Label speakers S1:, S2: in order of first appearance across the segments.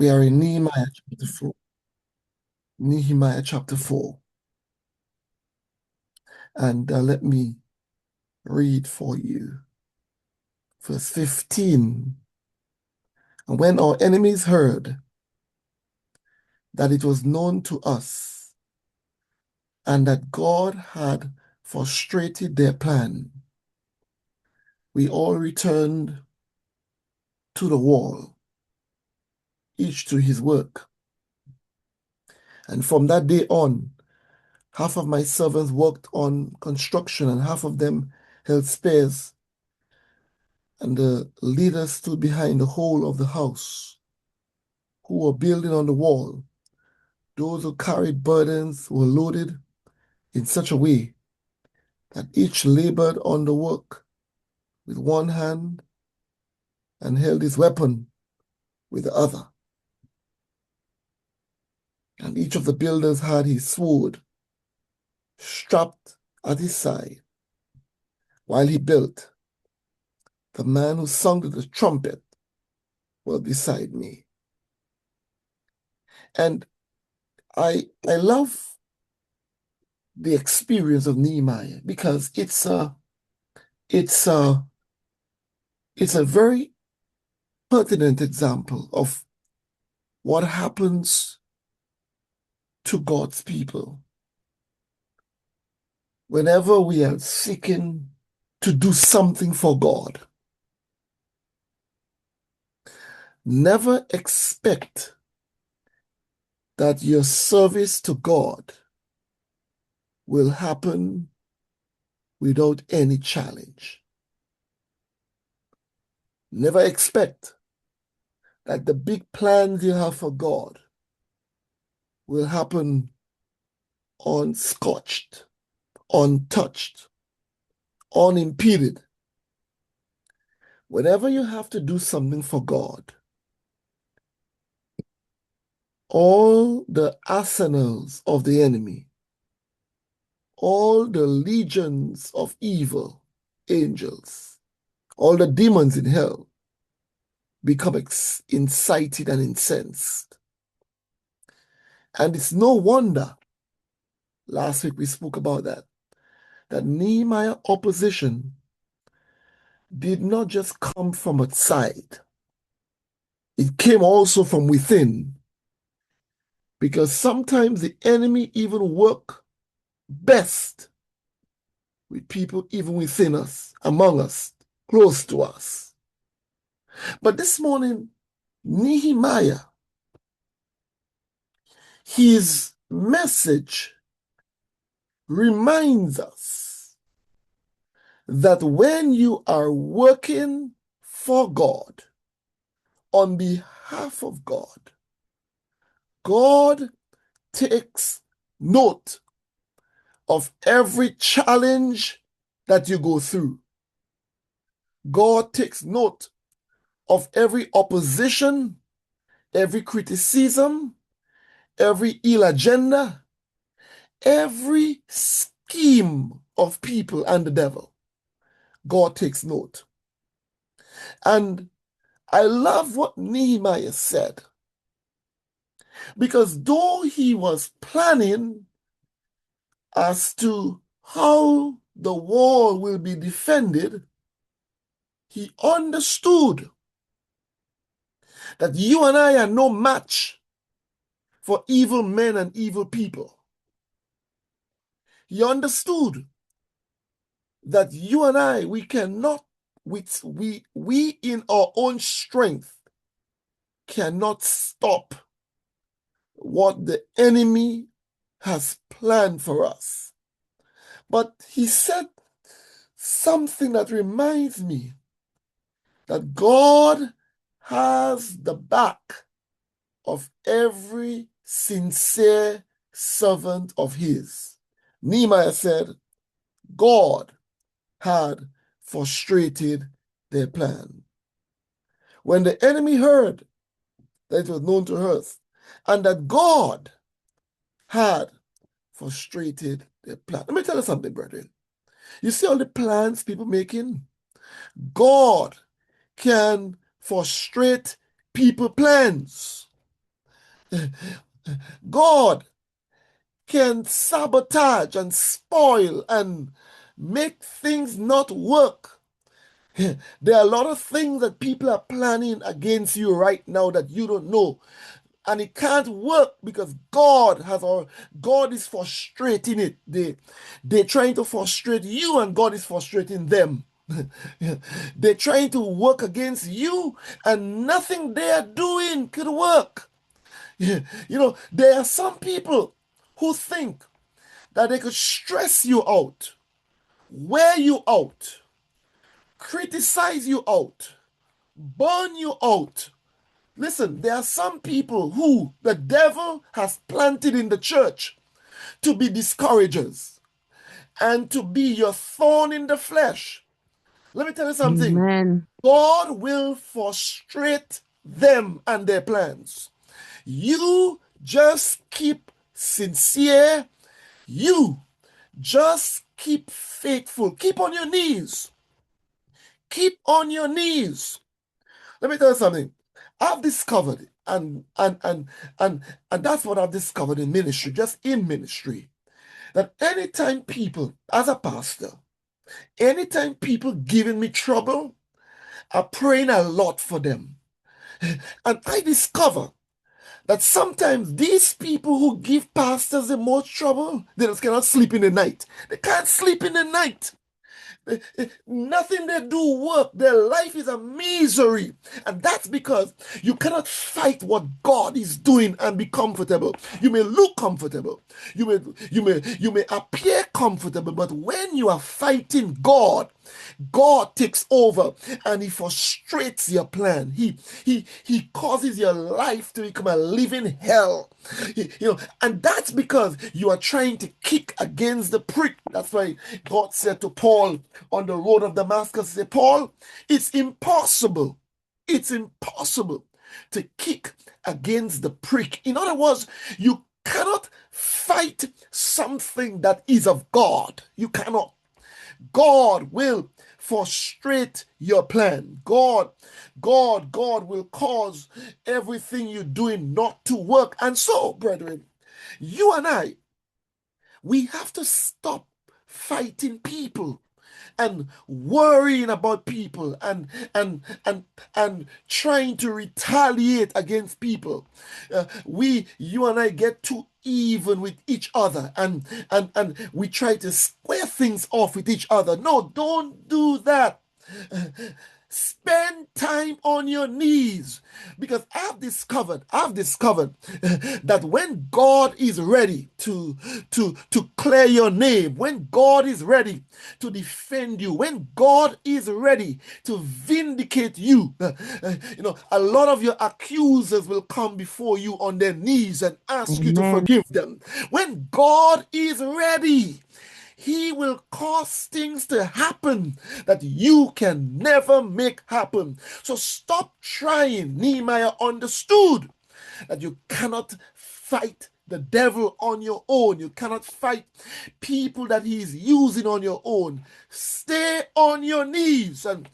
S1: We are in Nehemiah chapter 4. Nehemiah chapter 4. And let me read for you. Verse 15. And when our enemies heard that it was known to us and that God had frustrated their plan, we all returned to the wall, each to his work. And from that day on, half of my servants worked on construction, and half of them held spears, and the leaders stood behind the whole of the house, who were building on the wall. Those who carried burdens were loaded in such a way that each labored on the work with one hand and held his weapon with the other. And each of the builders had his sword strapped at his side while he built. The man who sounded the trumpet was beside me. And I love the experience of Nehemiah because it's a it's a very pertinent example of what happens to God's people whenever we are seeking to do something for God. Never expect that your service to God will happen without any challenge. Never expect that the big plans you have for God will happen unscorched, untouched, unimpeded. Whenever you have to do something for God, all the arsenals of the enemy, all the legions of evil angels, all the demons in hell become incited and incensed. And it's no wonder, last week we spoke about that Nehemiah opposition did not just come from outside. It came also from within. Because sometimes the enemy even work best with people even within us, among us, close to us. But this morning, Nehemiah, his message reminds us that when you are working for God, on behalf of God, God takes note of every challenge that you go through. God takes note of every opposition, every criticism, every ill agenda, every scheme of people and the devil. God takes note. And I love what Nehemiah said, because though he was planning as to how the wall will be defended, he understood that you and I are no match for evil men and evil people. He understood that you and I, we cannot, we in our own strength cannot stop what the enemy has planned for us. But he said something that reminds me that God has the back of every sincere servant of his. Nehemiah said, God had frustrated their plan. When the enemy heard that it was known to us and that God had frustrated their plan. Let me tell you something, brethren. You see all the plans people making? God can frustrate people's plans. God can sabotage and spoil and make things not work. There are a lot of things that people are planning against you right now that you don't know. And it can't work because God is frustrating it. They're trying to frustrate you and God is frustrating them. They're trying to work against you and nothing they are doing could work. You know, there are some people who think that they could stress you out, wear you out, criticize you out, burn you out. Listen, there are some people who the devil has planted in the church to be discouragers and to be your thorn in the flesh. Let me tell you something.
S2: Amen.
S1: God will frustrate them and their plans. You just keep sincere. You just keep faithful. Keep on your knees. Keep on your knees. Let me tell you something. I've discovered, and that's what I've discovered in ministry, just in ministry, that anytime people, as a pastor, anytime people giving me trouble, I'm praying a lot for them. And I discover that sometimes these people who give pastors the most trouble, they just cannot sleep in the night. They can't sleep in the night. Nothing they do work. Their life is a misery. And that's because you cannot fight what God is doing and be comfortable. You may look comfortable. You may appear comfortable, but when you are fighting God, God takes over and he frustrates your plan. He causes your life to become a living hell. And that's because you are trying to kick against the prick. That's why God said to Paul on the road of Damascus, say, Paul, it's impossible. It's impossible to kick against the prick. In other words, you cannot fight something that is of God. You cannot. God will frustrate your plan. God will cause everything you're doing not to work. And so, brethren, you and I, we have to stop fighting people and worrying about people and trying to retaliate against people. You and I get too even with each other and we try to square things off with each other. No, don't do that. Spend time on your knees because I've discovered that when God is ready to clear your name, when God is ready to defend you, when God is ready to vindicate you, a lot of your accusers will come before you on their knees and ask you to
S2: Amen.
S1: forgive them. When God is ready, he will cause things to happen that you can never make happen. So stop trying. Nehemiah understood that you cannot fight the devil on your own. You cannot fight people that he's using on your own. Stay on your knees. And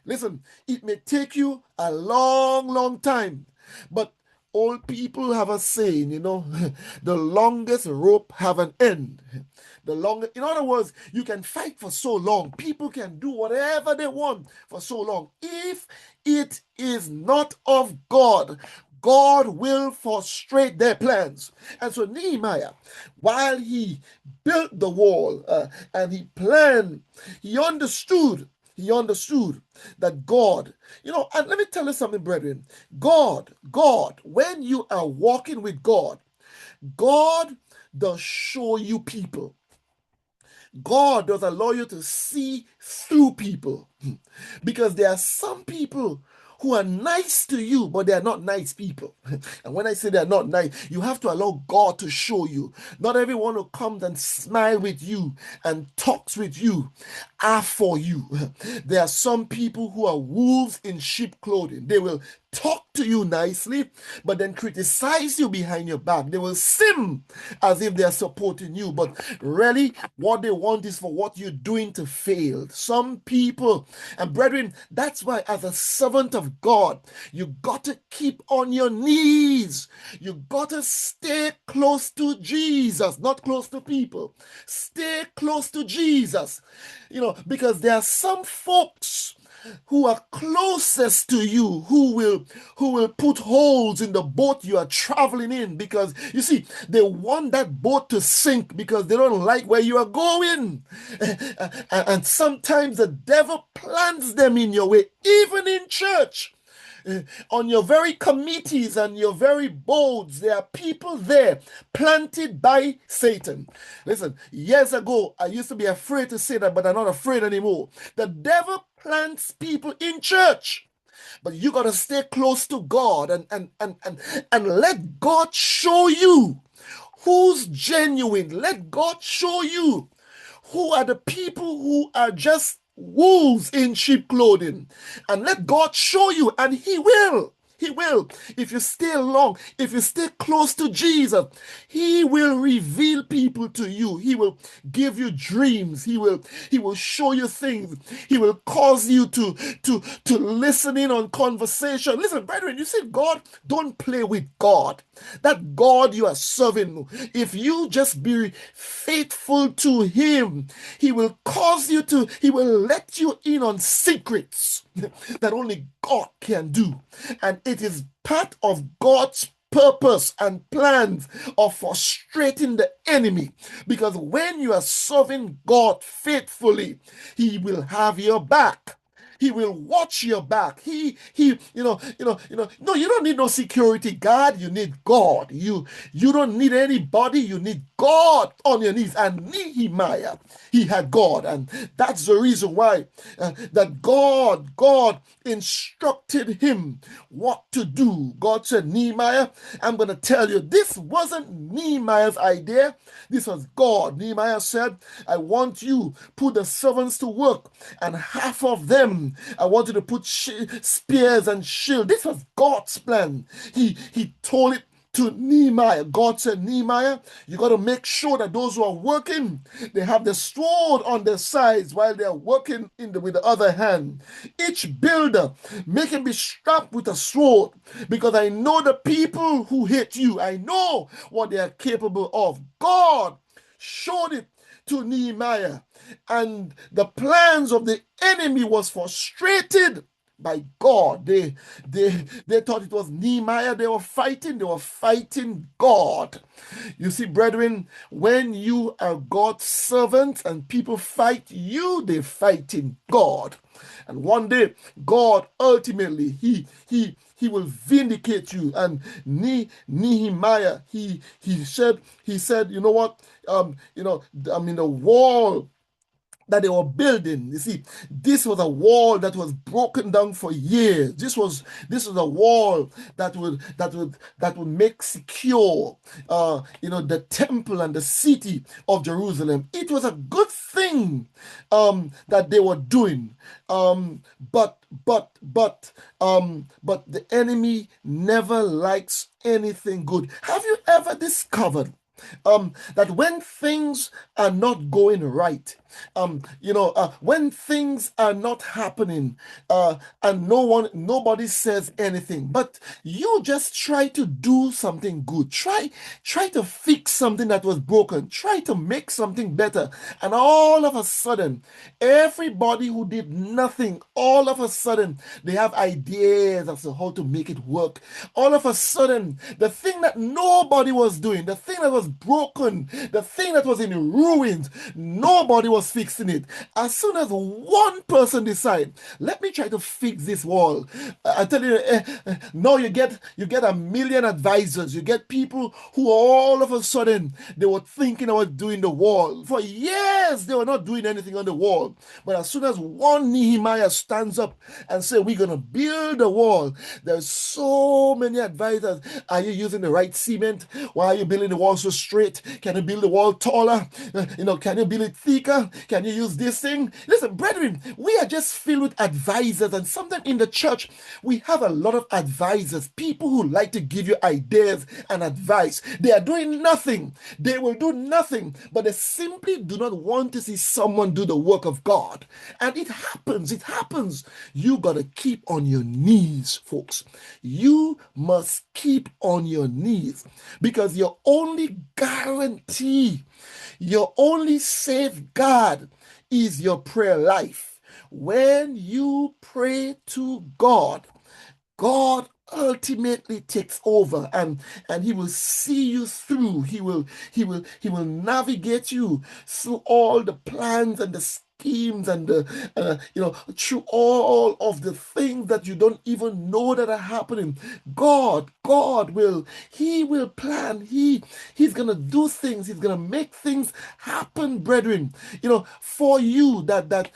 S1: listen, it may take you a long, long time, but old people have a saying, the longest rope have an end. In other words, you can fight for so long. People can do whatever they want for so long. If it is not of God, God will frustrate their plans. And so Nehemiah, while he built the wall and he planned, he understood. He understood that God, and let me tell you something, brethren. God, when you are walking with God, God does show you people. God does allow you to see through people because there are some people who are nice to you, but they are not nice people. And when I say they are not nice, you have to allow God to show you. Not everyone who comes and smiles with you and talks with you are for you. There are some people who are wolves in sheep clothing. They will talk to you nicely, but then criticize you behind your back. They will seem as if they are supporting you, but really what they want is for what you're doing to fail. Some people, and brethren, that's why as a servant of God, you got to keep on your knees You gotta stay close to Jesus, not close to people. Stay close to Jesus. Because there are some folks who are closest to you who will put holes in the boat you are traveling in, because you see they want that boat to sink because they don't like where you are going. And sometimes the devil plants them in your way, even in church. On your very committees and your very boards, there are people there planted by Satan. Listen, years ago, I used to be afraid to say that, but I'm not afraid anymore. The devil plants people in church. But you got to stay close to God and let God show you who's genuine. Let God show you who are the people who are just wolves in sheep clothing. And let God show you, and He will. He will. If you stay long, if you stay close to Jesus, He will reveal people to you. He will give you dreams. He will show you things. He will cause you to listen in on conversation. Listen, brethren, you see, God, don't play with God. That God you are serving, if you just be faithful to Him, He will He will let you in on secrets that only God can do. And it is part of God's purpose and plans of frustrating the enemy. Because when you are serving God faithfully, He will have your back. He will watch your back. No, you don't need no security guard. You need God. You don't need anybody. You need God on your knees. And Nehemiah, he had God. And that's the reason why that God instructed him what to do. God said, Nehemiah, I'm going to tell you, this wasn't Nehemiah's idea. This was God. Nehemiah said, I want you put the servants to work, and half of them I want you to put spears and shield. This was God's plan. He told it to Nehemiah. God said, Nehemiah, you got to make sure that those who are working, they have the sword on their sides while they are working with the other hand. Each builder, make him be strapped with a sword, because I know the people who hate you. I know what they are capable of. God showed it to Nehemiah, and the plans of the enemy was frustrated by God. They thought it was Nehemiah they were fighting God. You see, brethren, when you are God's servant and people fight you, they're fighting God. And one day, God ultimately, he will vindicate you. And Nehemiah, he said, you know what? The wall that they were building. You see, this was a wall that was broken down for years. This was a wall that would make secure, the temple and the city of Jerusalem. It was a good thing that they were doing, but the enemy never likes anything good. Have you ever discovered that when things are not going right, when things are not happening, and nobody says anything, but you just try to do something good, try to fix something that was broken, try to make something better, and all of a sudden, everybody who did nothing, all of a sudden, they have ideas as to how to make it work. All of a sudden, the thing that nobody was doing, the thing that was broken, the thing that was in ruins, nobody was fixing it. As soon as one person decide, let me try to fix this wall, I tell you, no, you get a million advisors. You get people who all of a sudden they were thinking about doing the wall. For years they were not doing anything on the wall. But as soon as one Nehemiah stands up and say, we're gonna build a wall, there's so many advisors. Are you using the right cement? Why are you building the wall so straight? Can you build the wall taller? Can you build it thicker? Can you use this thing? Listen, brethren, we are just filled with advisors, and sometimes in the church, we have a lot of advisors, people who like to give you ideas and advice. They are doing nothing. They will do nothing, but they simply do not want to see someone do the work of God. And it happens. It happens. You got to keep on your knees, folks. You must keep on your knees, because your only guarantee, your only safeguard is your prayer life. When you pray to God, God ultimately takes over, and he will see you through. He will navigate you through all the plans and the schemes and the through all of the things that you don't even know that are happening. God will, he will plan. He's gonna do things. He's gonna make things happen, brethren, for you, that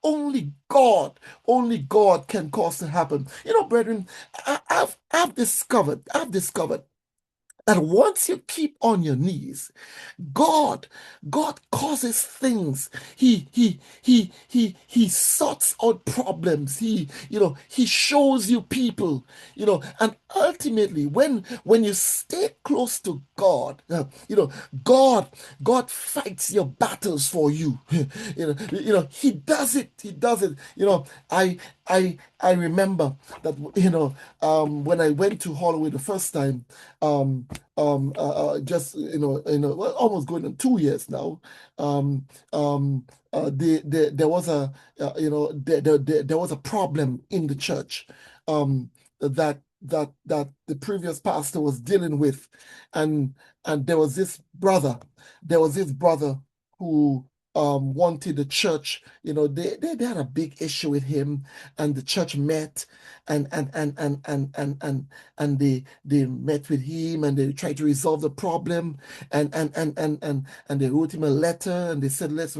S1: only God can cause to happen. Brethren, I've discovered that once you keep on your knees, God, God causes things. He sorts out problems. He shows you people, and ultimately, when you stay close to God, God, God fights your battles for you. He does it. He does it. I remember that, when I went to Holloway the first time, just well, almost going on 2 years now. There was there was a problem in the church, that the previous pastor was dealing with, and there was this brother who wanted the church. They had a big issue with him, and the church met, and they met with him, and they tried to resolve the problem, and they wrote him a letter, and they said, let's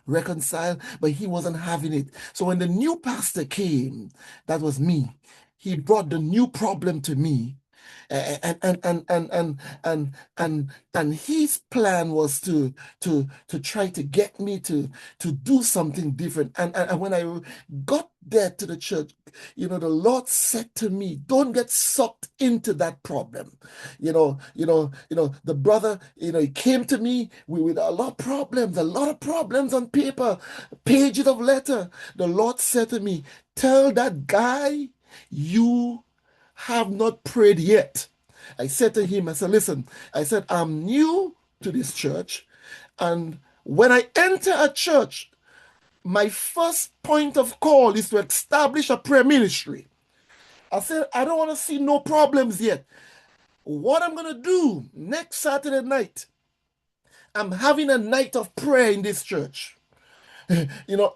S1: reconcile, but he wasn't having it. So when the new pastor came, that was me, he brought the new problem to me, and his plan was to try to get me to do something different. And when I got there to the church, the Lord said to me, don't get sucked into that problem. The brother, he came to me with a lot of problems on paper, pages of letter. The Lord said to me, tell that guy you have not prayed yet. I said to him, I said, listen, I said, I'm new to this church, and when I enter a church, my first point of call is to establish a prayer ministry. I said, I don't want to see no problems yet. What I'm going to do next Saturday night, I'm having a night of prayer in this church. I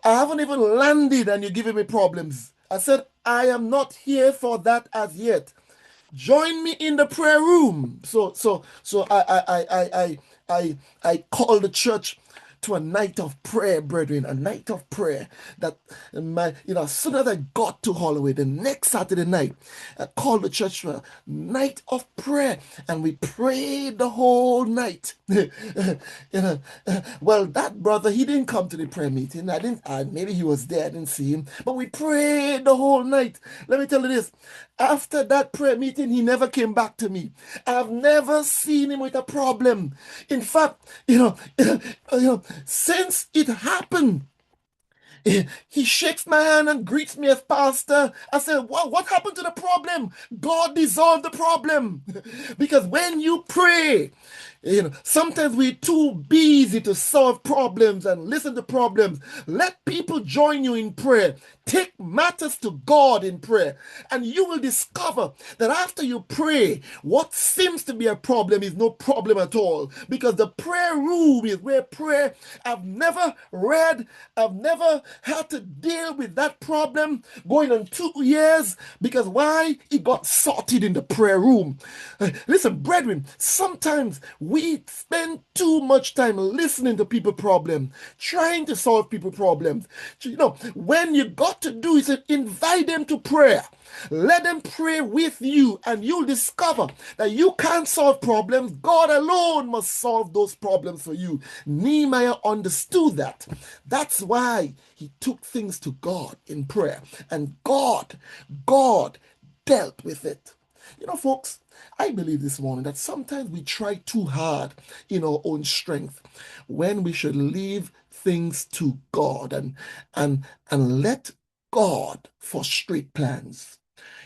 S1: haven't even landed and you're giving me problems. I said, I am not here for that as yet. Join me in the prayer room. So I called the church to a night of prayer, brethren, a night of prayer. That as soon as I got to Holloway the next Saturday night, I called the church for a night of prayer, and we prayed the whole night. Well, that brother, he didn't come to the prayer meeting. Maybe he was there, I didn't see him, but we prayed the whole night. Let me tell you this. After that prayer meeting, he never came back to me. I've never seen him with a problem. In fact, since it happened, he shakes my hand and greets me as pastor. I said, what happened to the problem? God dissolved the problem. Because when you pray, sometimes we're too busy to solve problems and listen to problems. Let people join you in prayer. Take matters to God in prayer, and you will discover that after you pray, what seems to be a problem is no problem at all, because the prayer room is where prayer. I've never had to deal with that problem going on 2 years, because why? It got sorted in the prayer room. Listen, brethren, sometimes we spend too much time listening to people problems, trying to solve people problems. When you got to do is invite them to prayer. Let them pray with you, and you'll discover that you can't solve problems. God alone must solve those problems for you. Nehemiah understood that. That's why he took things to God in prayer, and God dealt with it. Folks, I believe this morning that sometimes we try too hard in our own strength when we should leave things to God and let God frustrate plans.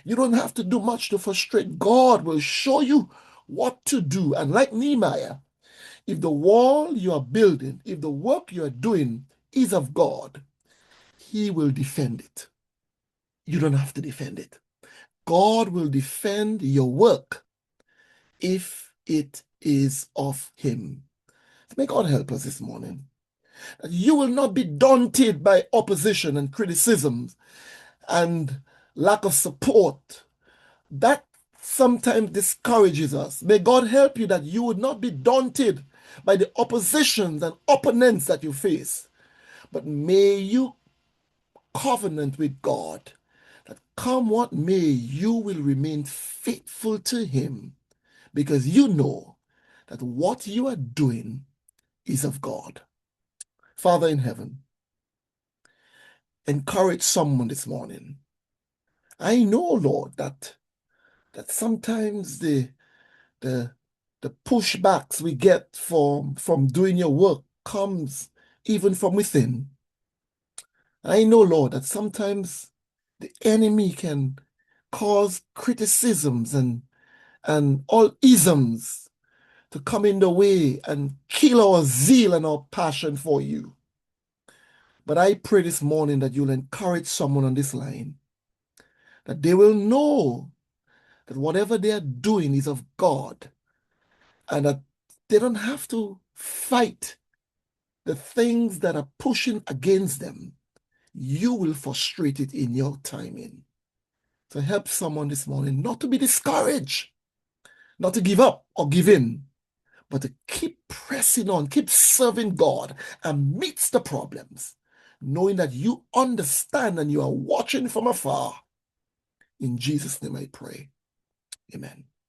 S1: You don't have to do much to frustrate. God will show you what to do. And like Nehemiah, if the wall you are building, if the work you are doing is of God, He will defend it. You don't have to defend it. God will defend your work if it is of Him. May God help us this morning. That you will not be daunted by opposition and criticisms and lack of support. That sometimes discourages us. May God help you that you would not be daunted by the oppositions and opponents that you face, but may you covenant with God that come what may, you will remain faithful to Him, because you know that what you are doing is of God. Father in heaven, encourage someone this morning. I know, Lord, that sometimes the pushbacks we get from doing your work comes even from within. I know, Lord, that sometimes the enemy can cause criticisms and all isms to come in the way and kill our zeal and our passion for you. But I pray this morning that you'll encourage someone on this line, that they will know that whatever they are doing is of God, and that they don't have to fight the things that are pushing against them. You will frustrate it in your timing. So help someone this morning not to be discouraged, not to give up or give in, but to keep pressing on, keep serving God amidst the problems, knowing that you understand and you are watching from afar. In Jesus' name I pray. Amen.